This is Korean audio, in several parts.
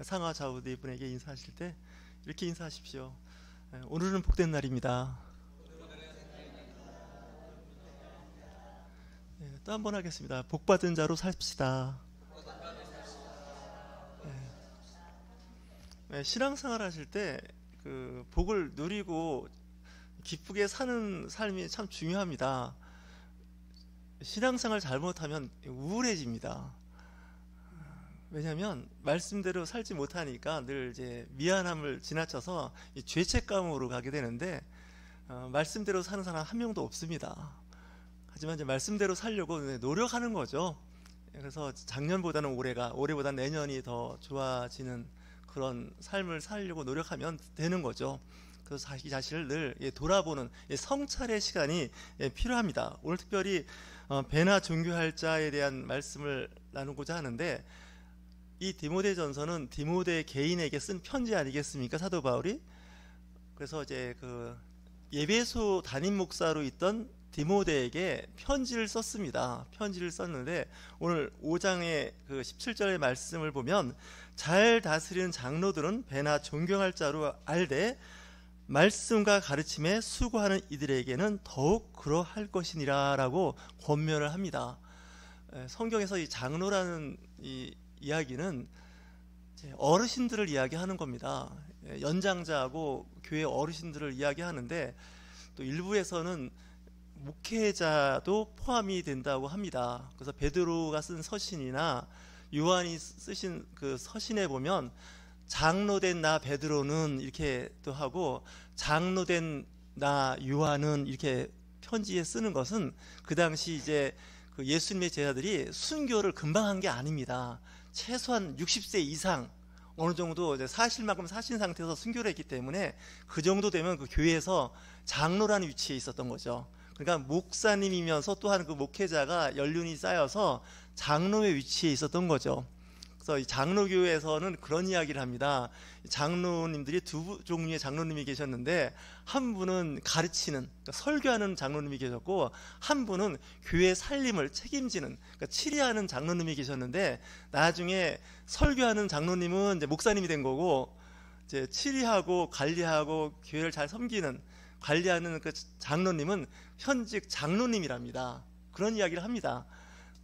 상하 좌우 네 분에게 인사하실 때 이렇게 인사하십시오. 오늘은 복된 날입니다. 또 한 번 하겠습니다. 복받은 자로 삽시다. 신앙생활 하실 때 그 복을 누리고 기쁘게 사는 삶이 참 중요합니다. 신앙생활 잘못하면 우울해집니다. 왜냐하면 말씀대로 살지 못하니까 늘 이제 미안함을 지나쳐서 이 죄책감으로 가게 되는데, 말씀대로 사는 사람 한 명도 없습니다. 하지만 이제 말씀대로 살려고 노력하는 거죠. 그래서 작년보다는 올해보다는 내년이 더 좋아지는 그런 삶을 살려고 노력하면 되는 거죠. 그래서 자기 자신을 늘 돌아보는 성찰의 시간이 필요합니다. 오늘 특별히 배나 종교할 자에 대한 말씀을 나누고자 하는데, 이 디모데전서는 디모데 개인에게 쓴 편지 아니겠습니까? 사도 바울이. 그래서 이제 그 예배소 담임 목사로 있던 디모데에게 편지를 썼습니다. 편지를 썼는데 오늘 5장의 그 17절의 말씀을 보면, 잘 다스리는 장로들은 배나 존경할 자로 알되 말씀과 가르침에 수고하는 이들에게는 더욱 그러할 것이니라 라고 권면을 합니다. 성경에서 이 장로라는 이 이야기는 어르신들을 이야기하는 겁니다. 연장자하고 교회 어르신들을 이야기하는데, 또 일부에서는 목회자도 포함이 된다고 합니다. 그래서 베드로가 쓴 서신이나 요한이 쓰신 그 서신에 보면 장로된 나 베드로는 이렇게 또 하고, 장로된 나 요한은 이렇게 편지에 쓰는 것은 그 당시 이제 그 예수님의 제자들이 순교를 금방 한 게 아닙니다. 최소한 60세 이상 어느 정도 이제 사실만큼 사신 상태에서 순교를 했기 때문에 그 정도 되면 그 교회에서 장로라는 위치에 있었던 거죠. 그러니까 목사님이면서 또한 그 목회자가 연륜이 쌓여서 장로의 위치에 있었던 거죠. 그래서 이 장로교회에서는 그런 이야기를 합니다. 장로님들이 두 종류의 장로님이 계셨는데, 한 분은 가르치는, 그러니까 설교하는 장로님이 계셨고, 한 분은 교회 살림을 책임지는, 그러니까 치리하는 장로님이 계셨는데, 나중에 설교하는 장로님은 이제 목사님이 된 거고, 이제 치리하고 관리하고 교회를 잘 섬기는, 관리하는 그 장로님은 현직 장로님이랍니다. 그런 이야기를 합니다.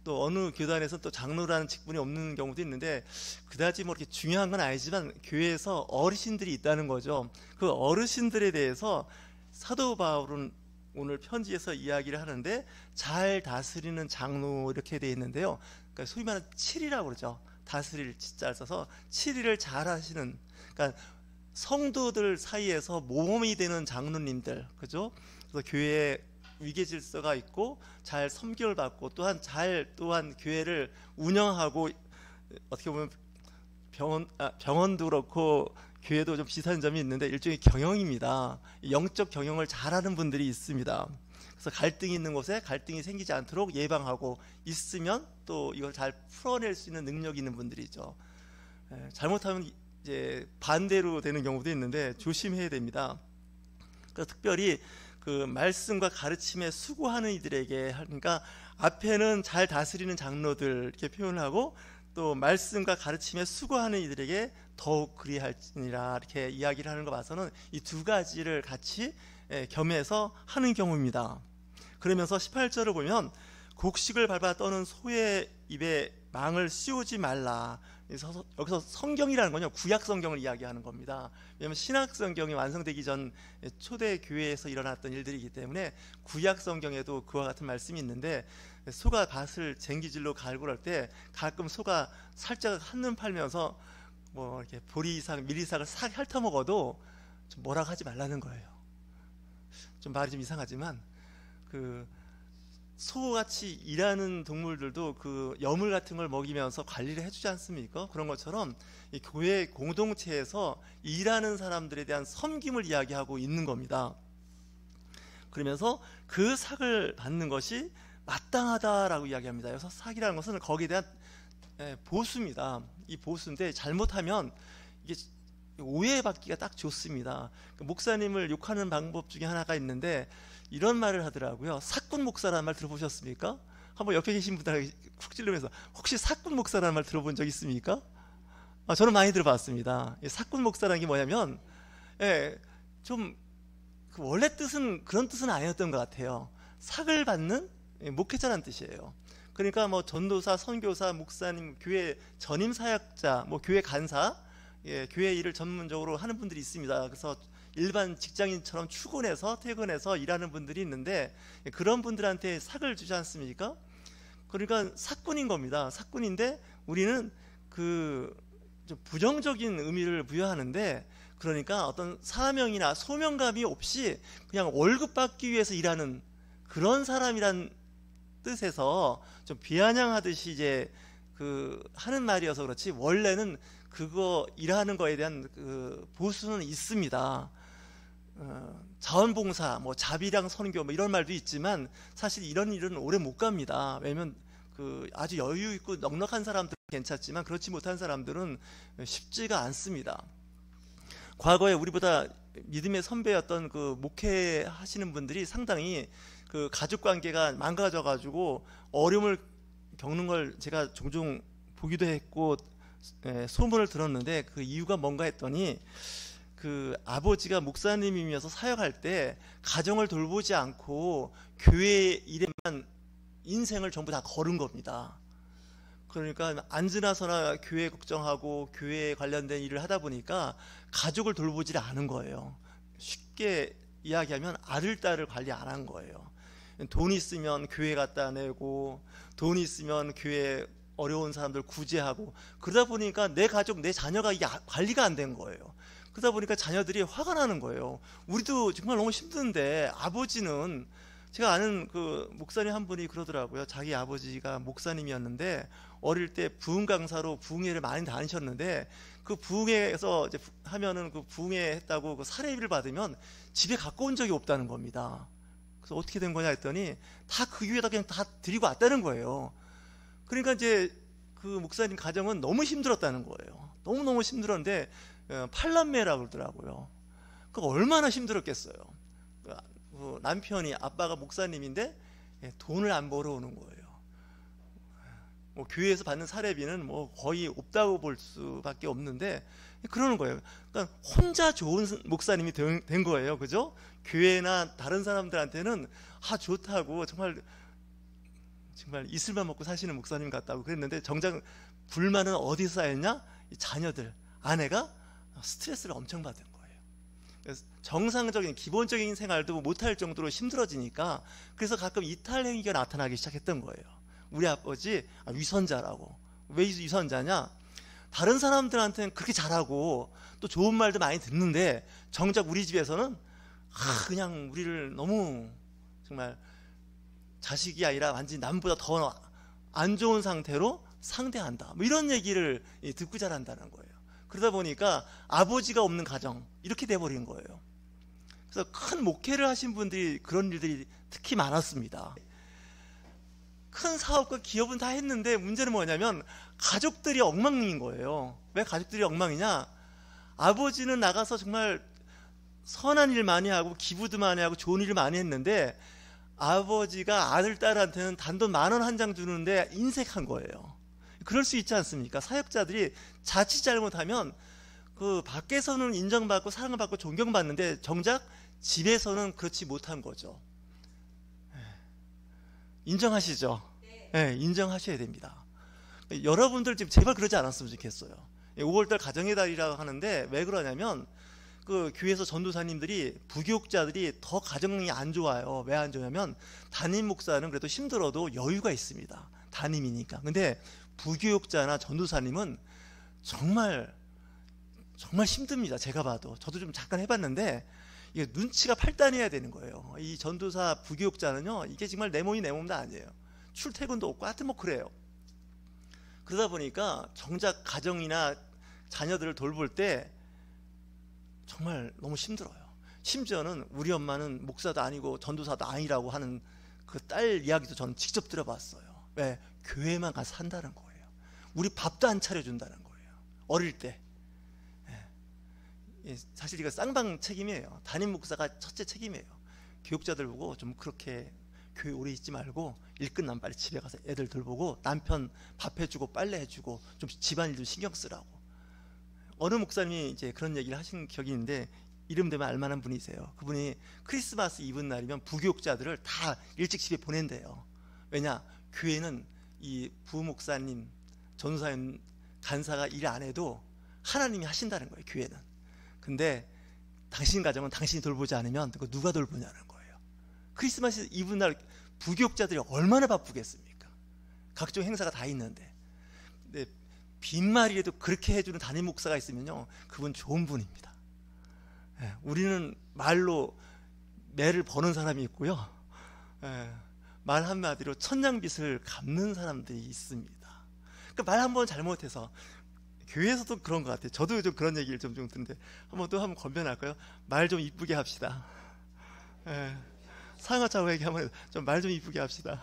또 어느 교단에서 또 장로라는 직분이 없는 경우도 있는데, 그다지 뭐 이렇게 중요한 건 아니지만 교회에서 어르신들이 있다는 거죠. 그 어르신들에 대해서 사도 바울은 오늘 편지에서 이야기를 하는데, 잘 다스리는 장로 이렇게 돼 있는데요. 그러니까 소위 말하는 치리라고 그러죠. 다스릴 치자를 써서 치리를 잘 하시는, 그러니까 성도들 사이에서 모범이 되는 장로님들, 그죠? 그래서 교회에 위계 질서가 있고 잘 섬김을 받고, 또한 교회를 운영하고, 어떻게 보면 병원도 그렇고 교회도 좀 비슷한 점이 있는데 일종의 경영입니다. 영적 경영을 잘하는 분들이 있습니다. 그래서 갈등이 있는 곳에 갈등이 생기지 않도록 예방하고 있으면 또 이걸 잘 풀어낼 수 있는 능력이 있는 분들이죠. 잘못하면 이제 반대로 되는 경우도 있는데 조심해야 됩니다. 그래서 특별히 그 말씀과 가르침에 수고하는 이들에게 하니까, 앞에는 잘 다스리는 장로들 이렇게 표현을 하고, 또 말씀과 가르침에 수고하는 이들에게 더욱 그리할지니라 이렇게 이야기를 하는 거 봐서는 이 두 가지를 같이 겸해서 하는 경우입니다. 그러면서 18절을 보면, 곡식을 밟아 떠는 소의 입에 망을 씌우지 말라. 여기서 성경이라는 건요, 구약 성경을 이야기하는 겁니다. 왜냐하면 신약 성경이 완성되기 전 초대 교회에서 일어났던 일들이기 때문에 구약 성경에도 그와 같은 말씀이 있는데, 소가 밭을 쟁기질로 갈고 그럴 때 가끔 소가 살짝 한눈 팔면서 뭐 이렇게 보리이삭, 밀이삭을 싹 핥아먹어도 좀 뭐라고 하지 말라는 거예요. 좀 말이 좀 이상하지만, 그 소같이 일하는 동물들도 그 여물 같은 걸 먹이면서 관리를 해주지 않습니까? 그런 것처럼 이 교회 공동체에서 일하는 사람들에 대한 섬김을 이야기하고 있는 겁니다. 그러면서 그 삭을 받는 것이 마땅하다라고 이야기합니다. 그래서 삭이라는 것은 거기에 대한 보수입니다. 이 보수인데, 잘못하면 이게 오해받기가 딱 좋습니다. 목사님을 욕하는 방법 중에 하나가 있는데, 이런 말을 하더라고요. 사꾼 목사라는 말 들어보셨습니까? 한번 옆에 계신 분들에게 쿡 찔르면서, 혹시 사꾼 목사라는 말 들어본 적 있습니까? 저는 많이 들어봤습니다. 이 사꾼 목사라는 게 뭐냐면, 예, 좀, 원래 뜻은 그런 뜻은 아니었던 것 같아요. 삭을 받는 목회자라는 뜻이에요. 그러니까 뭐 전도사, 선교사, 목사님, 교회 전임 사역자, 뭐 교회 간사, 교회 일을 전문적으로 하는 분들이 있습니다. 그래서 일반 직장인처럼 출근해서 퇴근해서 일하는 분들이 있는데, 그런 분들한테 삭을 주지 않습니까? 그러니까 사꾼인 겁니다. 사꾼인데 우리는 좀 부정적인 의미를 부여하는데, 그러니까 어떤 사명이나 소명감이 없이 그냥 월급 받기 위해서 일하는 그런 사람이란 뜻에서 좀 비아냥하듯이 이제 하는 말이어서 그렇지, 원래는 그거 일하는 거에 대한 보수는 있습니다. 자원봉사, 뭐 자비랑 선교, 뭐 이런 말도 있지만 사실 이런 일은 오래 못 갑니다. 왜냐면 아주 여유 있고 넉넉한 사람들은 괜찮지만 그렇지 못한 사람들은 쉽지가 않습니다. 과거에 우리보다 믿음의 선배였던 목회하시는 분들이 상당히 가족 관계가 망가져 가지고 어려움을 겪는 걸 제가 종종 보기도 했고, 소문을 들었는데 그 이유가 뭔가 했더니, 아버지가 목사님이면서 사역할 때 가정을 돌보지 않고 교회 일에만 인생을 전부 다 걸은 겁니다. 그러니까 앉으나서나 교회 걱정하고 교회에 관련된 일을 하다 보니까 가족을 돌보지 않은 거예요. 쉽게 이야기하면 아들, 딸을 관리 안 한 거예요. 돈 있으면 교회 갖다 내고, 돈 있으면 교회 어려운 사람들 구제하고, 그러다 보니까 내 가족, 내 자녀가 이게 관리가 안 된 거예요. 그러다 보니까 자녀들이 화가 나는 거예요. 우리도 정말 너무 힘든데 아버지는, 제가 아는 목사님 한 분이 그러더라고요. 자기 아버지가 목사님이었는데 어릴 때 부흥 강사로 부흥회를 많이 다니셨는데, 그 부흥회에서 이제 하면은 부흥회 했다고 사례비를 받으면 집에 갖고 온 적이 없다는 겁니다. 그래서 어떻게 된 거냐 했더니 다 그 교회에다 그냥 다 드리고 왔다는 거예요. 그러니까 이제 목사님 가정은 너무 힘들었다는 거예요. 너무너무 힘들었는데 팔남매라고 그러더라고요. 얼마나 힘들었겠어요. 남편이, 아빠가 목사님인데 돈을 안 벌어오는 거예요. 뭐 교회에서 받는 사례비는 뭐 거의 없다고 볼 수밖에 없는데 그러는 거예요. 그러니까 혼자 좋은 목사님이 된 거예요. 그죠? 교회나 다른 사람들한테는 좋다고, 정말 이슬만 먹고 사시는 목사님 같다고 그랬는데, 정작 불만은 어디서 쌓였냐? 이 자녀들, 아내가 스트레스를 엄청 받은 거예요. 그래서 정상적인 기본적인 생활도 못할 정도로 힘들어지니까, 그래서 가끔 이탈 행위가 나타나기 시작했던 거예요. 우리 아버지 위선자라고. 왜 위선자냐? 다른 사람들한테는 그렇게 잘하고 또 좋은 말도 많이 듣는데, 정작 우리 집에서는 그냥 우리를 너무 정말 자식이 아니라 완전히 남보다 더 안 좋은 상태로 상대한다, 뭐 이런 얘기를 듣고 자란다는 거예요. 그러다 보니까 아버지가 없는 가정, 이렇게 돼버린 거예요. 그래서 큰 목회를 하신 분들이 그런 일들이 특히 많았습니다. 큰 사업과 기업은 다 했는데 문제는 뭐냐면 가족들이 엉망인 거예요. 왜 가족들이 엉망이냐? 아버지는 나가서 정말 선한 일 많이 하고 기부도 많이 하고 좋은 일을 많이 했는데, 아버지가 아들, 딸한테는 단돈 10,000원 한 장 주는데 인색한 거예요. 그럴 수 있지 않습니까? 사역자들이 자칫 잘못하면 밖에서는 인정받고 사랑을 받고 존경받는데 정작 집에서는 그렇지 못한 거죠. 인정하시죠? 네, 인정하셔야 됩니다. 여러분들 지금 제발 그러지 않았으면 좋겠어요. 5월달 가정의 달이라고 하는데 왜 그러냐면, 교회에서 전도사님들이, 부교육자들이 더 가정이 안 좋아요. 왜 안 좋냐면, 담임 목사는 그래도 힘들어도 여유가 있습니다. 담임이니까. 근데 부교육자나 전도사님은 정말 힘듭니다. 제가 봐도. 저도 좀 잠깐 해봤는데 이게 눈치가 팔단해야 되는 거예요. 이 전도사, 부교육자는요, 이게 정말 내 몸이 내 몸도 아니에요. 출퇴근도 없고 하여튼 뭐 그래요. 그러다 보니까 정작 가정이나 자녀들을 돌볼 때 정말 너무 힘들어요. 심지어는 우리 엄마는 목사도 아니고 전도사도 아니라고 하는 그 딸 이야기도 저는 직접 들어봤어요. 왜? 교회만 가서 산다는 거예요. 우리 밥도 안 차려준다는 거예요. 어릴 때. 사실 이거 쌍방 책임이에요. 담임 목사가 첫째 책임이에요. 교육자들 보고 좀 그렇게 교회 오래 있지 말고 일 끝나면 빨리 집에 가서 애들 돌보고 남편 밥 해주고 빨래 해주고 좀 집안일 좀 신경 쓰라고. 어느 목사님이 이제 그런 얘기를 하신 기억이 있는데, 이름 되면 알만한 분이세요. 그분이 크리스마스 이브 날이면 부교육자들을 다 일찍 집에 보낸대요. 왜냐? 교회는 이 부목사님, 전사님, 간사가 일 안 해도 하나님이 하신다는 거예요, 교회는. 근데 당신 가정은 당신이 돌보지 않으면 그거 누가 돌보냐는 거예요. 크리스마스 이브 날 부교육자들이 얼마나 바쁘겠습니까? 각종 행사가 다 있는데. 근데 빈말이라도 그렇게 해주는 담임 목사가 있으면요, 그분 좋은 분입니다. 우리는 말로 매를 버는 사람이 있고요, 말 한마디로 천냥빚을 갚는 사람들이 있습니다. 그러니까 말 한번 잘못해서, 교회에서도 그런 것 같아요. 저도 좀 그런 얘기를 좀 듣는데, 한번 건변할까요? 말 좀 이쁘게 합시다. 상하차고 얘기하면 좀 말 좀 이쁘게 합시다.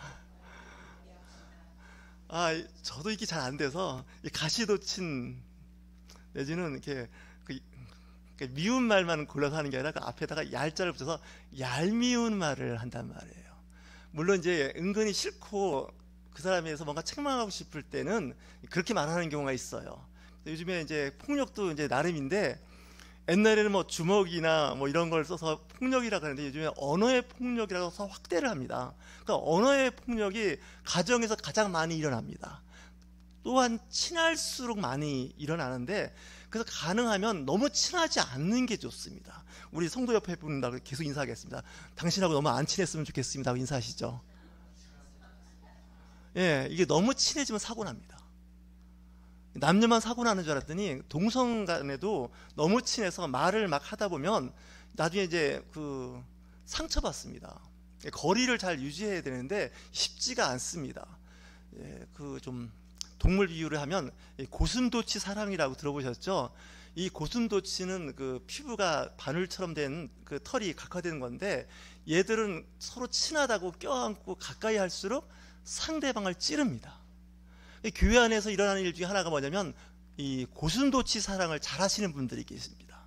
저도 이게 잘 안 돼서 가시도친 내지는 이렇게 미운 말만 골라서 하는 게 아니라 그 앞에다가 얄자를 붙여서 얄미운 말을 한단 말이에요. 물론 이제 은근히 싫고 그 사람에 대해서 뭔가 책망하고 싶을 때는 그렇게 말하는 경우가 있어요. 요즘에 이제 폭력도 이제 나름인데, 옛날에는 뭐 주먹이나 뭐 이런 걸 써서 폭력이라고 하는데, 요즘에 언어의 폭력이라고 해서 확대를 합니다. 그러니까 언어의 폭력이 가정에서 가장 많이 일어납니다. 또한 친할수록 많이 일어나는데, 그래서 가능하면 너무 친하지 않는 게 좋습니다. 우리 성도 옆에 분들하고 계속 인사하겠습니다. 당신하고 너무 안 친했으면 좋겠습니다 하고 인사하시죠. 이게 너무 친해지면 사고 납니다. 남녀만 사고 나는 줄 알았더니 동성 간에도 너무 친해서 말을 막 하다 보면 나중에 이제 상처받습니다. 거리를 잘 유지해야 되는데 쉽지가 않습니다. 좀 동물 비유를 하면 고슴도치 사랑이라고 들어보셨죠? 이 고슴도치는 피부가 바늘처럼 된 털이 각화되는 건데, 얘들은 서로 친하다고 껴안고 가까이 할수록 상대방을 찌릅니다. 교회 안에서 일어나는 일 중에 하나가 뭐냐면, 이 고슴도치 사랑을 잘 하시는 분들이 계십니다.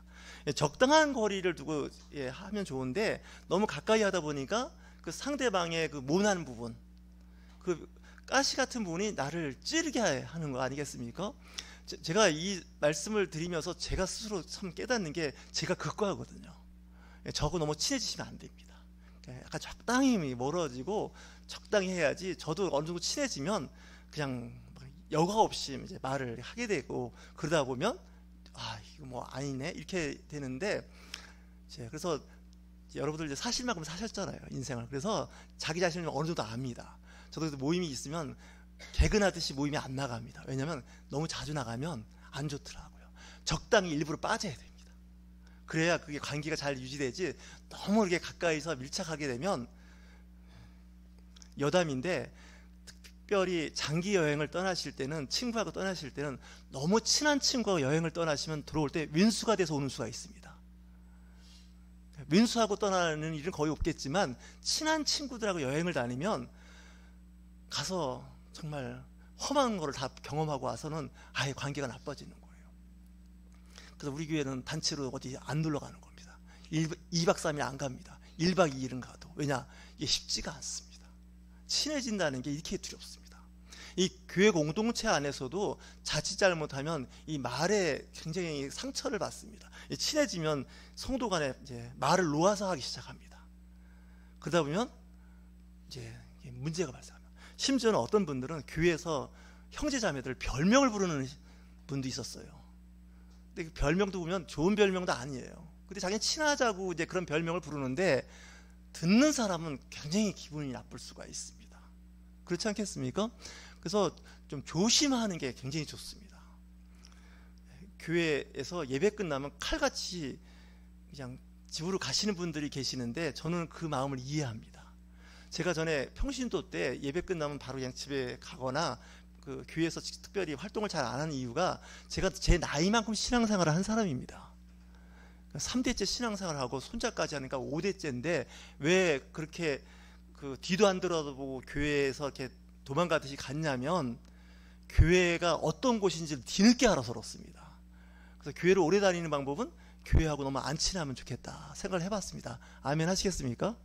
적당한 거리를 두고 하면 좋은데, 너무 가까이 하다 보니까 그 상대방의 모난 부분, 가시 같은 부분이 나를 찌르게 하는 거 아니겠습니까? 제가 이 말씀을 드리면서 제가 스스로 참 깨닫는 게, 제가 그거하거든요. 저하고 너무 친해지시면 안 됩니다. 약간 적당히 멀어지고 적당히 해야지. 저도 어느 정도 친해지면 그냥 여과 없이 이제 말을 하게 되고, 그러다 보면 이거 뭐 아니네 이렇게 되는데, 그래서 여러분들 이제 사실만큼 사셨잖아요, 인생을. 그래서 자기 자신을 어느 정도 압니다. 저도 모임이 있으면 개근하듯이 모임이 안 나갑니다. 왜냐하면 너무 자주 나가면 안 좋더라고요. 적당히 일부러 빠져야 됩니다. 그래야 그게 관계가 잘 유지되지, 너무 이렇게 가까이서 밀착하게 되면, 여담인데 특별히 장기 여행을 떠나실 때는, 친구하고 떠나실 때는 너무 친한 친구하고 여행을 떠나시면 들어올 때 윈수가 돼서 오는 수가 있습니다. 윈수하고 떠나는 일은 거의 없겠지만, 친한 친구들하고 여행을 다니면 가서 정말 험한 거를 다 경험하고 와서는 아예 관계가 나빠지는 거예요. 그래서 우리 교회는 단체로 어디 안 놀러 가는 겁니다. 2박 3일 안 갑니다. 1박 2일은 가도. 왜냐? 이게 쉽지가 않습니다. 친해진다는 게 이렇게 두렵습니다. 이 교회 공동체 안에서도 자칫 잘못하면 이 말에 굉장히 상처를 받습니다. 친해지면 성도 간에 이제 말을 놓아서 하기 시작합니다. 그러다 보면 이제 문제가 발생합니다. 심지어는 어떤 분들은 교회에서 형제자매들 별명을 부르는 분도 있었어요. 근데 그 별명도 보면 좋은 별명도 아니에요. 근데 자기는 친하자고 이제 그런 별명을 부르는데, 듣는 사람은 굉장히 기분이 나쁠 수가 있습니다. 그렇지 않겠습니까? 그래서 좀 조심하는 게 굉장히 좋습니다. 교회에서 예배 끝나면 칼같이 그냥 집으로 가시는 분들이 계시는데, 저는 그 마음을 이해합니다. 제가 전에 평신도 때 예배 끝나면 바로 그냥 집에 가거나 교회에서 특별히 활동을 잘 안 하는 이유가, 제가 제 나이만큼 신앙생활을 한 사람입니다. 3대째 신앙생활을 하고 손자까지 하니까 5대째인데 왜 그렇게 뒤도 안 들어보고 교회에서 이렇게 도망가듯이 갔냐면, 교회가 어떤 곳인지를 뒤늦게 알아서 그렇습니다. 그래서 교회를 오래 다니는 방법은 교회하고 너무 안 친하면 좋겠다 생각을 해봤습니다. 아멘 하시겠습니까?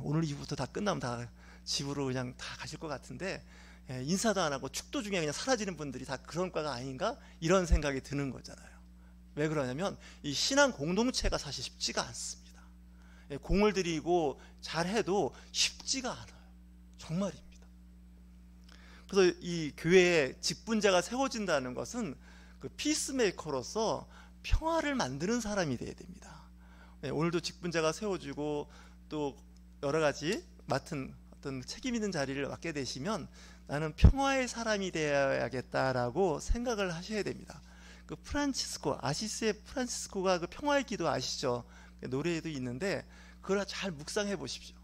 오늘 이후부터 다 끝나면 다 집으로 그냥 다 가실 것 같은데, 인사도 안 하고 축도 중에 그냥 사라지는 분들이 다 그런 과가 아닌가 이런 생각이 드는 거잖아요. 왜 그러냐면 이 신앙 공동체가 사실 쉽지가 않습니다. 공을 들이고 잘해도 쉽지가 않아요. 정말입니다. 그래서 이 교회에 직분자가 세워진다는 것은 그 피스메이커로서 평화를 만드는 사람이 되어야 됩니다. 오늘도 직분자가 세워지고 또 여러 가지 맡은 어떤 책임 있는 자리를 맡게 되시면 나는 평화의 사람이 되어야겠다라고 생각을 하셔야 됩니다. 그 프란치스코, 아시스의 프란치스코가 그 평화의 기도 아시죠? 노래에도 있는데 그걸 잘 묵상해 보십시오.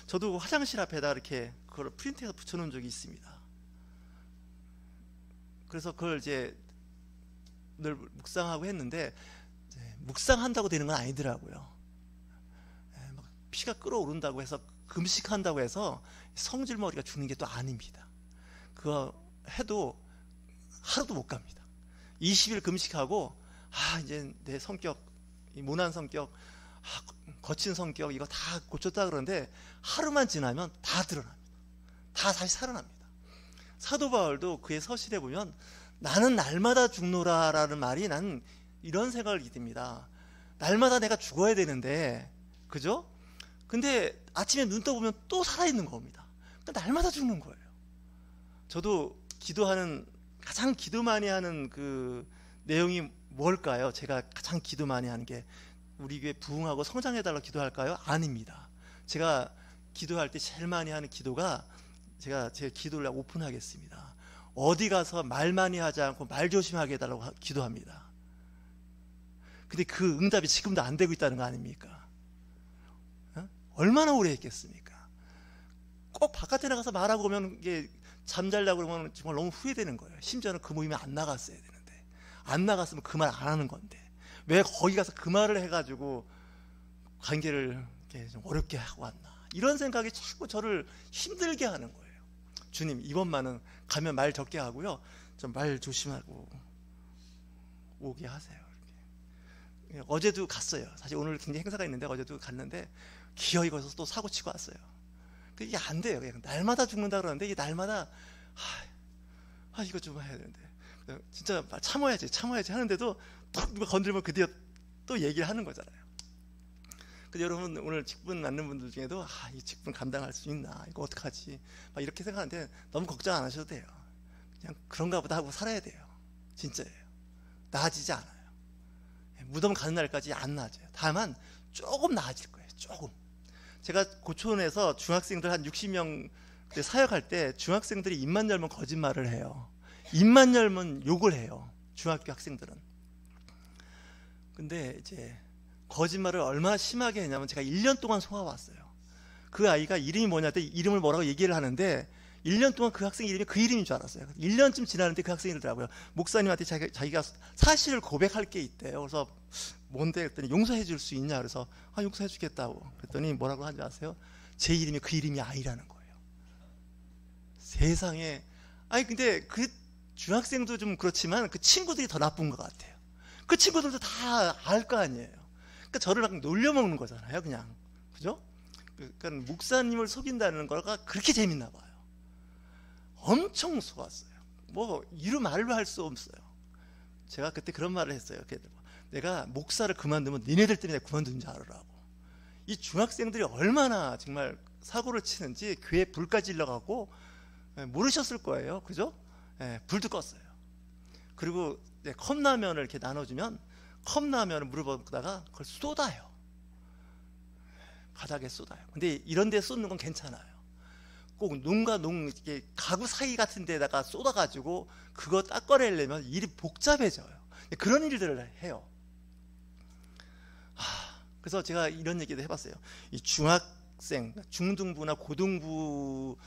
저도 화장실 앞에다 이렇게 그걸 프린트해서 붙여놓은 적이 있습니다. 그래서 그걸 이제 늘 묵상하고 했는데 묵상한다고 되는 건 아니더라고요. 막 피가 끓어오른다고 해서 금식한다고 해서 성질머리가 죽는 게 또 아닙니다. 그거 해도 하루도 못 갑니다. 20일 금식하고 이제 내 성격, 이 모난 성격, 거친 성격 이거 다 고쳤다 그러는데 하루만 지나면 다 드러납니다. 다 다시 살아납니다. 사도 바울도 그의 서신에 보면 나는 날마다 죽노라라는 말이 난 이런 생각이 듭니다. 날마다 내가 죽어야 되는데, 그죠? 근데 아침에 눈 떠보면 또 살아있는 겁니다. 그러니까 날마다 죽는 거예요. 저도 기도하는, 가장 기도 많이 하는 그 내용이 뭘까요? 제가 가장 기도 많이 하는 게 우리 교회 부흥하고 성장해달라고 기도할까요? 아닙니다. 제가 기도할 때 제일 많이 하는 기도가 제가 제 기도를 오픈하겠습니다. 어디 가서 말 많이 하지 않고 말 조심하게 해달라고 기도합니다. 근데 그 응답이 지금도 안 되고 있다는 거 아닙니까? 얼마나 오래 했겠습니까? 꼭 바깥에 나가서 말하고 오면 이게 잠잘려고 그러면 정말 너무 후회되는 거예요. 심지어는 그 모임에 안 나갔어야 되는데, 안 나갔으면 그 말 안 하는 건데 왜 거기 가서 그 말을 해가지고 관계를 이렇게 좀 어렵게 하고 왔나, 이런 생각이 자꾸 저를 힘들게 하는 거예요. 주님, 이번만은 가면 말 적게 하고요, 좀 말 조심하고 오게 하세요. 이렇게. 어제도 갔어요. 사실 오늘 굉장히 행사가 있는데 어제도 갔는데 기어이 거기서 또 사고 치고 왔어요. 이게 안 돼요. 그냥 날마다 죽는다 그러는데 이게 날마다 이거 좀 해야 되는데 진짜 참아야지 하는데도 딱 누가 건드리면 그 뒤에 또 얘기를 하는 거잖아요. 근데 여러분, 오늘 직분 맡는 분들 중에도 이 직분 감당할 수 있나, 이거 어떡하지, 막 이렇게 생각하는데 너무 걱정 안 하셔도 돼요. 그냥 그런가 보다 하고 살아야 돼요. 진짜예요. 나아지지 않아요. 무덤 가는 날까지 안 나아져요. 다만 조금 나아질 거예요. 조금. 제가 고촌에서 중학생들 한 60명 그때 사역할 때 중학생들이 입만 열면 거짓말을 해요. 입만 열면 욕을 해요. 중학교 학생들은. 근데 이제 거짓말을 얼마나 심하게 했냐면 제가 1년 동안 속아왔어요. 그 아이가 이름이 뭐냐때 이름을 뭐라고 얘기를 하는데 1년 동안 그 학생 이름이 그 이름인 줄 알았어요. 1년쯤 지나는데 그 학생이 이러더라고요. 목사님한테 자기가 사실을 고백할 게 있대요. 그래서 뭔데 그랬더니 용서해 줄 수 있냐, 그래서 용서해 주겠다고 그랬더니 뭐라고 하는지 아세요? 제 이름이 그 이름이 아니라는 거예요. 세상에. 근데 그 중학생도 좀 그렇지만 그 친구들이 더 나쁜 것 같아요. 그 친구들도 다 알 거 아니에요. 그러니까 저를 막 놀려먹는 거잖아요, 그냥. 그죠? 그러니까 목사님을 속인다는 거가 그렇게 재밌나 봐요. 엄청 속았어요. 뭐 이루 말로 할 수 없어요. 제가 그때 그런 말을 했어요. 내가 목사를 그만두면 니네들 때문에 그만둔 줄 알으라고. 이 중학생들이 얼마나 정말 사고를 치는지 교회 불까지 일러가고 모르셨을 거예요. 그죠? 불도 껐어요. 그리고 컵라면을 이렇게 나눠주면 컵라면을 물을 먹다가 그걸 쏟아요. 바닥에 쏟아요. 근데 이런 데 쏟는 건 괜찮아요. 꼭 농과 농, 이렇게 가구 사이 같은 데다가 쏟아가지고 그거 닦아내려면 일이 복잡해져요. 그런 일들을 해요. 그래서 제가 이런 얘기도 해봤어요. 이 중학생, 중등부나 고등부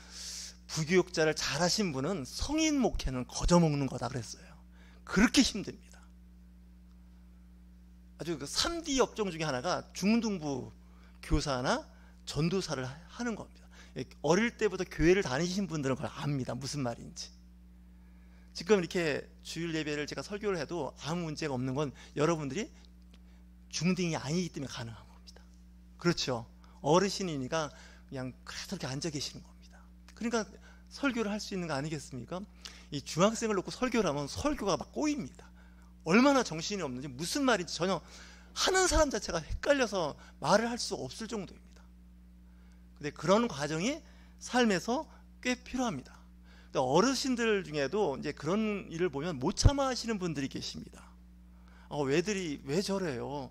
부교육자를 잘하신 분은 성인 목회는 거저먹는 거다 그랬어요. 그렇게 힘듭니다. 아주 그 3D 업종 중에 하나가 중등부 교사나 전도사를 하는 겁니다. 어릴 때부터 교회를 다니신 분들은 그걸 압니다. 무슨 말인지. 지금 이렇게 주일 예배를 제가 설교를 해도 아무 문제가 없는 건 여러분들이 중딩이 아니기 때문에 가능한 겁니다. 그렇죠? 어르신이니까 그냥 그렇게 앉아 계시는 겁니다. 그러니까 설교를 할 수 있는 거 아니겠습니까? 이 중학생을 놓고 설교를 하면 설교가 막 꼬입니다. 얼마나 정신이 없는지, 무슨 말인지 전혀 하는 사람 자체가 헷갈려서 말을 할 수 없을 정도입니다. 근데 그런 과정이 삶에서 꽤 필요합니다. 어르신들 중에도 이제 그런 일을 보면 못 참아 하시는 분들이 계십니다. 왜 저래요?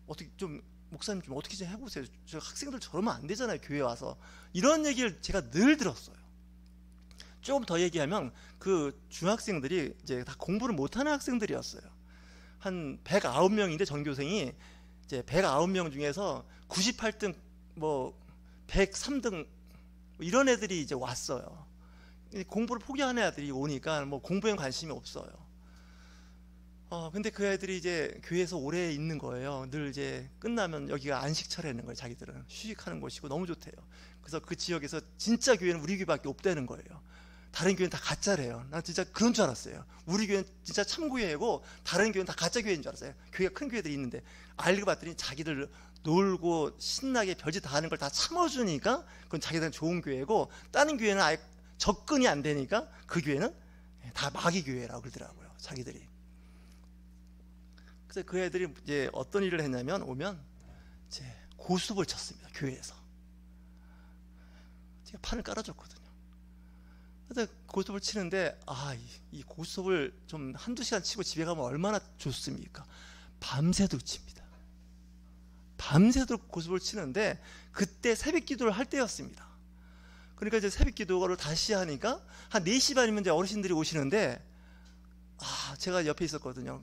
어떻게 좀, 목사님 좀 어떻게 좀 해보세요. 저 학생들 저러면 안 되잖아요, 교회 와서. 이런 얘기를 제가 늘 들었어요. 조금 더 얘기하면 그 중학생들이 이제 다 공부를 못하는 학생들이었어요. 한 109명인데 전교생이 이제 109명 중에서 98등, 뭐 103등 이런 애들이 이제 왔어요. 공부를 포기하는 애들이 오니까 뭐 공부에 관심이 없어요. 근데 그 애들이 이제 교회에서 오래 있는 거예요. 늘 이제 끝나면 여기가 안식처라는 거예요. 자기들은 휴식하는 곳이고 너무 좋대요. 그래서 그 지역에서 진짜 교회는 우리 교회밖에 없다는 거예요. 다른 교회는 다 가짜래요. 난 진짜 그런 줄 알았어요. 우리 교회는 진짜 참교회고 다른 교회는 다 가짜 교회인 줄 알았어요. 교회가 큰 교회들이 있는데, 알고 봤더니 자기들 놀고 신나게 별짓 다 하는 걸 다 참아주니까 그건 자기들은 좋은 교회고, 다른 교회는 아예 접근이 안 되니까 그 교회는 다 마귀 교회라고 그러더라고요, 자기들이. 그래서 그 애들이 이제 어떤 일을 했냐면, 오면 이제 고스톱을 쳤습니다, 교회에서. 제가 판을 깔아줬거든요. 그래서 고스톱을 치는데, 이 고스톱을 좀 한두 시간 치고 집에 가면 얼마나 좋습니까? 밤새도록 칩니다. 밤새도록 고스톱을 치는데, 그때 새벽 기도를 할 때였습니다. 그러니까 이제 새벽 기도를 다시 하니까 한 4시 반이면 이제 어르신들이 오시는데, 제가 옆에 있었거든요.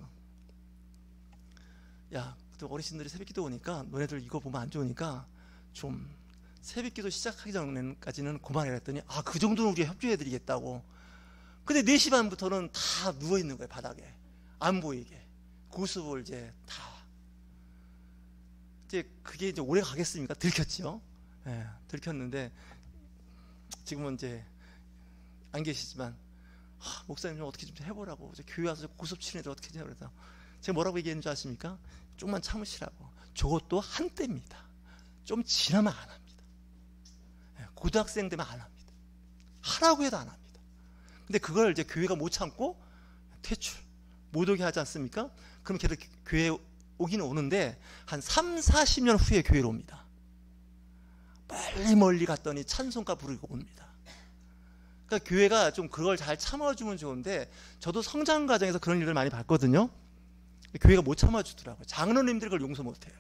야, 또 어르신들이 새벽 기도 오니까 너네들 이거 보면 안 좋으니까 좀 새벽 기도 시작하기 전까지는 그만해라 했더니, 그 정도는 우리가 협조해 드리겠다고. 근데 4시 반부터는 다 누워 있는 거예요, 바닥에. 안 보이게. 고스톱을 이제 다. 이제 그게 이제 오래 가겠습니까? 들켰죠. 예, 들켰는데 지금은 이제 안 계시지만, 목사님 좀 어떻게 좀 해보라고. 교회 와서 고스톱 치는 애들 어떻게 해야 그래서 제가 뭐라고 얘기했는 줄 아십니까? 조금만 참으시라고. 저것도 한때입니다. 좀 지나면 안 합니다. 고등학생 되면 안 합니다. 하라고 해도 안 합니다. 근데 그걸 이제 교회가 못 참고 퇴출, 못 오게 하지 않습니까? 그럼 걔들 교회에 오기는 오는데 한 3, 40년 후에 교회로 옵니다. 멀리 갔더니 찬송가 부르고 옵니다. 그러니까 교회가 좀 그걸 잘 참아주면 좋은데, 저도 성장 과정에서 그런 일을 많이 봤거든요. 교회가 못 참아주더라고요. 장로님들이 그걸 용서 못해요.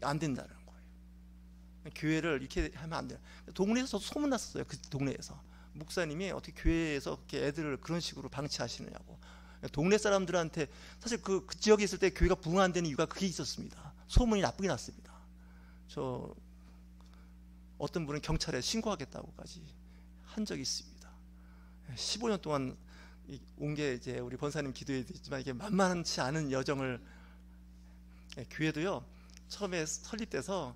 안 된다는 거예요. 교회를 이렇게 하면 안 돼요. 동네에서 저도 소문났었어요. 그 동네에서 목사님이 어떻게 교회에서 이렇게 애들을 그런 식으로 방치하시느냐고. 동네 사람들한테, 사실 그 지역에 있을 때 교회가 부흥 안 되는 이유가 그게 있었습니다. 소문이 나쁘게 났습니다. 어떤 분은 경찰에 신고하겠다고까지 한 적이 있습니다. 15년 동안 온 게 이제 우리 권사님 기도에 있지만, 이게 만만치 않은 여정을, 교회도요 처음에 설립돼서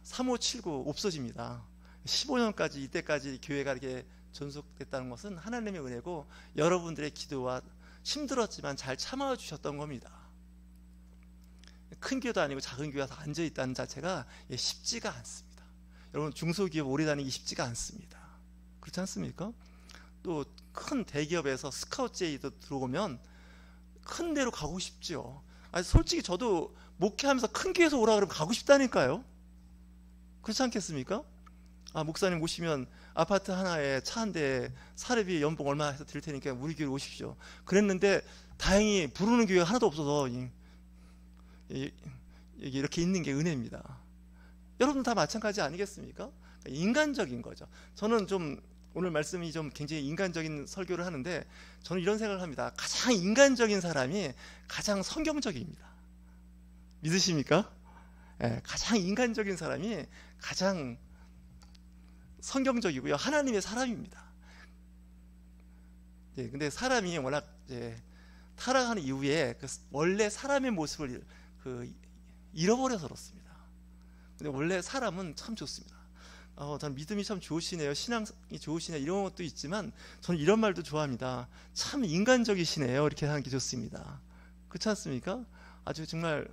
3579 없어집니다. 15년까지, 이때까지 교회가 이렇게 존속됐다는 것은 하나님의 은혜고 여러분들의 기도와 힘들었지만 잘 참아 주셨던 겁니다. 큰 교회도 아니고 작은 교회 와서 앉아 있다는 자체가 쉽지가 않습니다. 여러분, 중소기업 오래 다니기 쉽지가 않습니다. 그렇지 않습니까? 또 큰 대기업에서 스카우트 제의도 들어오면 큰 데로 가고 싶죠. 솔직히 저도 목회하면서 큰 교회에서 오라 그러면 가고 싶다니까요. 그렇지 않겠습니까? 목사님 오시면 아파트 하나에 차 한 대에 사례비 연봉 얼마 해서 드릴 테니까 우리 교회로 오십시오. 그랬는데 다행히 부르는 교회가 하나도 없어서 이렇게 있는 게 은혜입니다. 여러분 다 마찬가지 아니겠습니까? 인간적인 거죠. 저는 좀 오늘 말씀이 좀 굉장히 인간적인 설교를 하는데, 저는 이런 생각을 합니다. 가장 인간적인 사람이 가장 성경적입니다. 믿으십니까? 가장 인간적인 사람이 가장 성경적이고요, 하나님의 사람입니다. 근데 사람이 워낙 타락하는 이후에 원래 사람의 모습을 잃어버려서 그렇습니다. 근데 원래 사람은 참 좋습니다. 저는 믿음이 참 좋으시네요, 신앙이 좋으시네, 이런 것도 있지만 저는 이런 말도 좋아합니다. 참 인간적이시네요, 이렇게 하는 게 좋습니다. 그렇지 않습니까? 아주 정말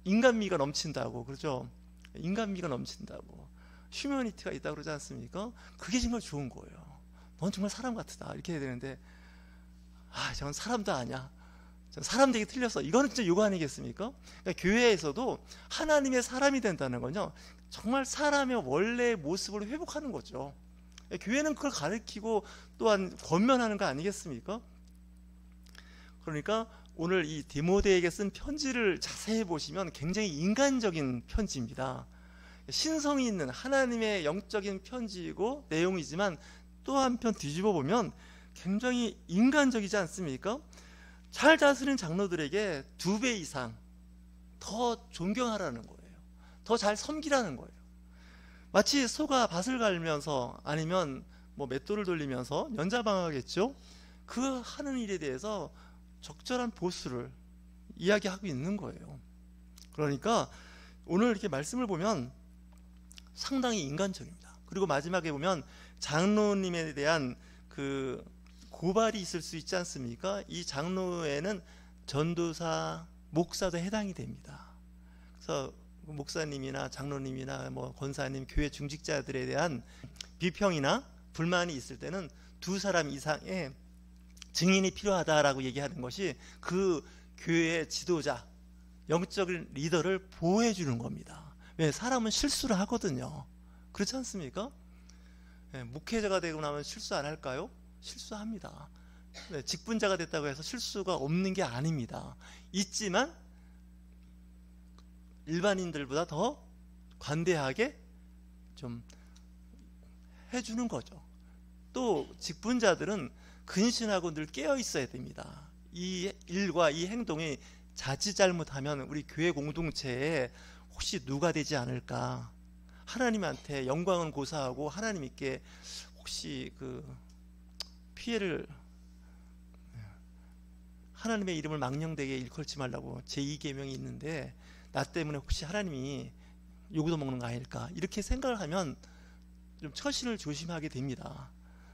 인간미가 넘친다고 그러죠. 인간미가 넘친다고. 휴머니티가 있다고 그러지 않습니까? 그게 정말 좋은 거예요. 넌 정말 사람 같다 이렇게 해야 되는데, 저건 사람도 아니야, 전 사람 되게 틀렸어, 이거는 진짜 요거 아니겠습니까? 그러니까 교회에서도 하나님의 사람이 된다는 건요, 정말 사람의 원래의 모습을 회복하는 거죠. 교회는 그걸 가르치고 또한 권면하는 거 아니겠습니까? 그러니까 오늘 이 디모데에게 쓴 편지를 자세히 보시면 굉장히 인간적인 편지입니다. 신성이 있는 하나님의 영적인 편지이고 내용이지만, 또 한편 뒤집어 보면 굉장히 인간적이지 않습니까? 잘 다스리는 장로들에게 2배 이상 더 존경하라는 거예요. 더 잘 섬기라는 거예요. 마치 소가 밭을 갈면서, 아니면 뭐 맷돌을 돌리면서 연자방하겠죠? 그 하는 일에 대해서 적절한 보수를 이야기하고 있는 거예요. 그러니까 오늘 이렇게 말씀을 보면 상당히 인간적입니다. 그리고 마지막에 보면 장로님에 대한 그 고발이 있을 수 있지 않습니까? 이 장로에는 전도사, 목사도 해당이 됩니다. 그래서 목사님이나 장로님이나 뭐 권사님, 교회 중직자들에 대한 비평이나 불만이 있을 때는 2사람 이상의 증인이 필요하다라고 얘기하는 것이 그 교회의 지도자, 영적인 리더를 보호해 주는 겁니다. 왜? 사람은 실수를 하거든요. 그렇지 않습니까? 목회자가 되고 나면 실수 안 할까요? 실수합니다. 직분자가 됐다고 해서 실수가 없는 게 아닙니다. 있지만 일반인들보다 더 관대하게 좀 해주는 거죠. 또 직분자들은 근신하고 늘 깨어 있어야 됩니다. 이 일과 이 행동이 자칫 잘못하면 우리 교회 공동체에 혹시 누가 되지 않을까, 하나님한테 영광은 고사하고 하나님께 혹시 그 피해를, 하나님의 이름을 망령되게 일컬지 말라고 제2계명이 있는데 나 때문에 혹시 하나님이 요구도 먹는 거 아닐까, 이렇게 생각을 하면 좀 처신을 조심하게 됩니다.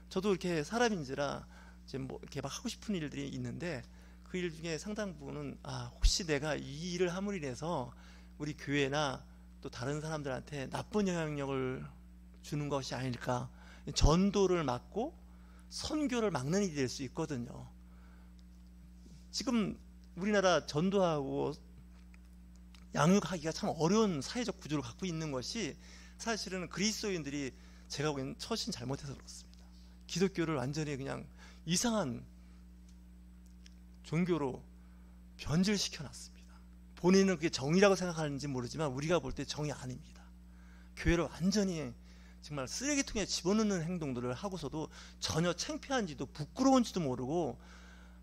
저도 이렇게 사람인지라 이제 뭐 이렇게 막 하고 싶은 일들이 있는데, 그 일 중에 상당 부분은 혹시 내가 이 일을 함으로 인해서 우리 교회나 또 다른 사람들한테 나쁜 영향력을 주는 것이 아닐까, 전도를 막고 선교를 막는 일이 될 수 있거든요. 지금 우리나라 전도하고 양육하기가 참 어려운 사회적 구조를 갖고 있는 것이 사실은 그리스도인들이 제가 보기에는 처신 잘못해서 그렇습니다. 기독교를 완전히 그냥 이상한 종교로 변질시켜 놨습니다. 본인은 그게 정의라고 생각하는지 모르지만 우리가 볼 때 정의 아닙니다. 교회를 완전히 정말 쓰레기통에 집어넣는 행동들을 하고서도 전혀 창피한지도 부끄러운지도 모르고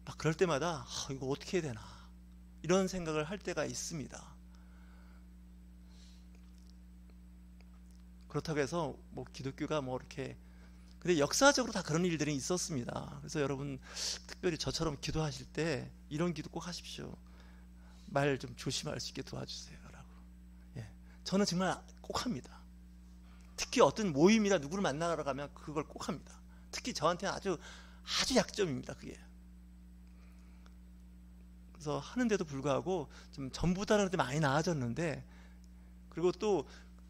막 그럴 때마다 이거 어떻게 해야 되나, 이런 생각을 할 때가 있습니다. 그렇다고 해서 뭐 기독교가 뭐 이렇게, 근데 역사적으로 다 그런 일들이 있었습니다. 그래서 여러분 특별히 저처럼 기도하실 때 이런 기도 꼭 하십시오. 말 좀 조심할 수 있게 도와주세요 라고. 저는 정말 꼭 합니다. 특히 어떤 모임이나 누구를 만나러 가면 그걸 꼭 합니다. 특히 저한테는 아주 약점입니다, 그게. 그래서 하는데도 불구하고 좀 전보다는 많이 나아졌는데, 그리고 또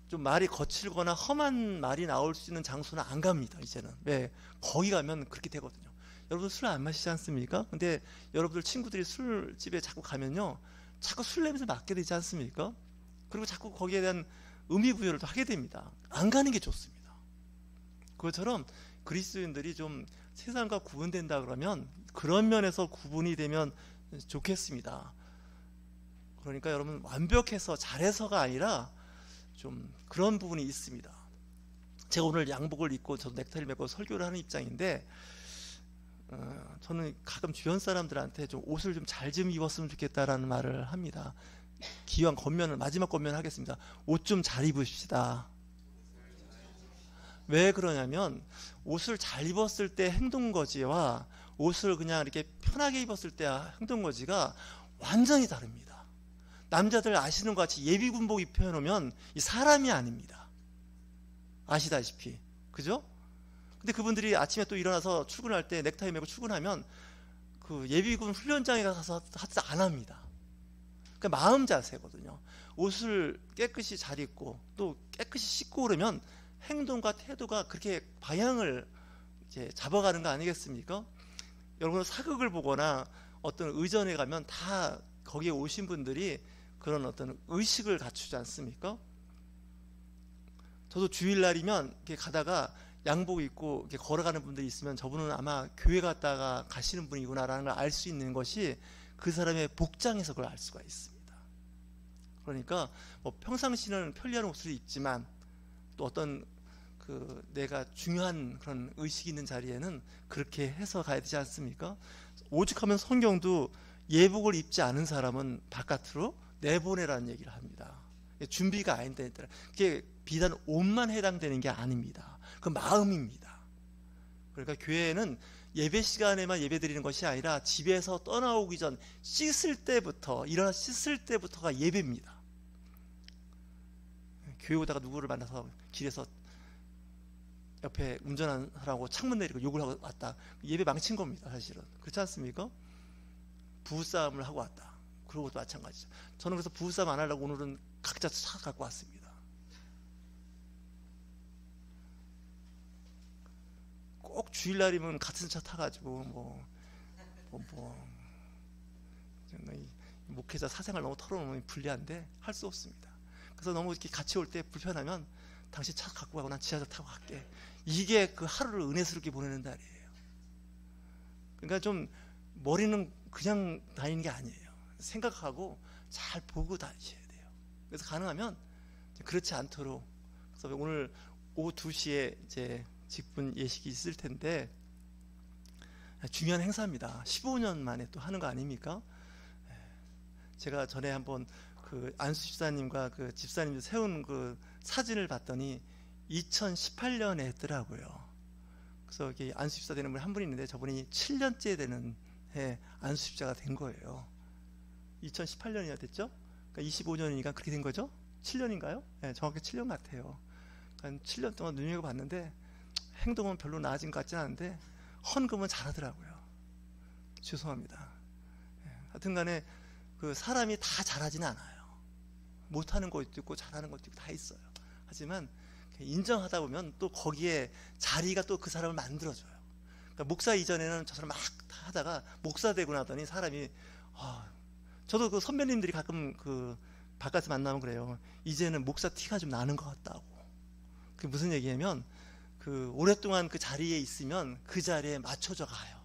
좀 말이 거칠거나 험한 말이 나올 수 있는 장소는 안 갑니다, 이제는. 왜? 거기 가면 그렇게 되거든요. 여러분 술 안 마시지 않습니까? 근데 여러분들 친구들이 술집에 자꾸 가면요, 자꾸 술 냄새 맡게 되지 않습니까? 그리고 자꾸 거기에 대한 의미부여를 또 하게 됩니다. 안 가는 게 좋습니다. 그것처럼 그리스도인들이 좀 세상과 구분된다 그러면 그런 면에서 구분이 되면 좋겠습니다. 그러니까 여러분 완벽해서 잘해서가 아니라 좀 그런 부분이 있습니다. 제가 오늘 양복을 입고 저도 넥타이를 메고 설교를 하는 입장인데, 저는 가끔 주변 사람들한테 좀 옷을 좀 잘 좀 입었으면 좋겠다라는 말을 합니다. 기왕 권면을, 마지막 권면을 하겠습니다. 옷 좀 잘 입으십시다. 왜 그러냐면 옷을 잘 입었을 때 행동거지와 옷을 그냥 이렇게 편하게 입었을 때 행동거지가 완전히 다릅니다. 남자들 아시는 것 같이 예비군복 입혀놓으면 이 사람이 아닙니다. 아시다시피. 그죠? 근데 그분들이 아침에 또 일어나서 출근할 때 넥타이 메고 출근하면 그 예비군 훈련장에 가서 하지 안 합니다. 그 마음 자세거든요. 옷을 깨끗이 잘 입고 또 깨끗이 씻고 그러면 행동과 태도가 그렇게 방향을 이제 잡아가는 거 아니겠습니까? 여러분 사극을 보거나 어떤 의전에 가면 다 거기에 오신 분들이 그런 어떤 의식을 갖추지 않습니까? 저도 주일날이면 이렇게 가다가 양복 입고 이렇게 걸어가는 분들이 있으면 저분은 아마 교회 갔다가 가시는 분이구나라는 걸 알 수 있는 것이 그 사람의 복장에서 그걸 알 수가 있습니다. 그러니까 뭐 평상시는 편리한 옷을 입지만 또 어떤 그 내가 중요한 그런 의식이 있는 자리에는 그렇게 해서 가야 되지 않습니까? 오죽하면 성경도 예복을 입지 않은 사람은 바깥으로 내보내라는 얘기를 합니다. 준비가 아닌데 그게 비단 옷만 해당되는 게 아닙니다. 그 마음입니다. 그러니까 교회는 예배 시간에만 예배 드리는 것이 아니라 집에서 떠나오기 전 씻을 때부터 일어나 씻을 때부터가 예배입니다. 교회 오다가 누구를 만나서 길에서 옆에 운전하는 사람하고 창문 내리고 욕을 하고 왔다. 예배 망친 겁니다. 사실은. 그렇지 않습니까? 부부싸움을 하고 왔다. 그런 것도 마찬가지죠. 저는 그래서 부부싸움 안 하려고 오늘은 각자 차 갖고 왔습니다. 꼭 주일날이면 같은 차 타가지고 목회자 사생활 너무 털어놓으면 불리한데 할 수 없습니다. 그래서 너무 이렇게 같이 올 때 불편하면 당신 차 갖고 가고 난 지하철 타고 갈게. 이게 그 하루를 은혜스럽게 보내는 날이에요. 그러니까 좀 머리는 그냥 다니는 게 아니에요. 생각하고 잘 보고 다니셔야 돼요. 그래서 가능하면 그렇지 않도록. 그래서 오늘 오후 2시에 이제 직분 예식이 있을 텐데 중요한 행사입니다. 15년 만에 또 하는 거 아닙니까? 제가 전에 한번 그 안수 집사님과 그 집사님이 세운 그 사진을 봤더니 2018년에 했더라고요. 그래서 이게 안수 집사 되는 분 한 분 있는데 저분이 7년째 되는 해 안수 집사가 된 거예요. 2018년이나 됐죠? 그러니까 25년이니까 그렇게 된 거죠? 7년인가요? 네, 정확히 7년 같아요. 그러니까 7년 동안 눈여겨봤는데 행동은 별로 나아진 것 같지는 않은데 헌금은 잘하더라고요. 죄송합니다. 하여튼 간에 그 사람이 다 잘하지는 않아요. 못하는 것도 있고 잘하는 것도 있고 다 있어요. 하지만 인정하다 보면 또 거기에 자리가 또 그 사람을 만들어줘요. 그러니까 목사 이전에는 저 사람 막 하다가 목사 되고 나더니 사람이 저도 그 선배님들이 가끔 그 바깥에서 만나면 그래요. 이제는 목사 티가 좀 나는 것 같다고. 그게 무슨 얘기냐면 그 오랫동안 그 자리에 있으면 그 자리에 맞춰져 가요.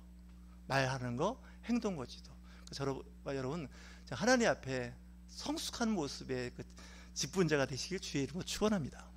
말하는 거, 행동 거지도. 저와 여러분 하나님 앞에 성숙한 모습의 그 직분자가 되시길 주의 이름으로 축원합니다.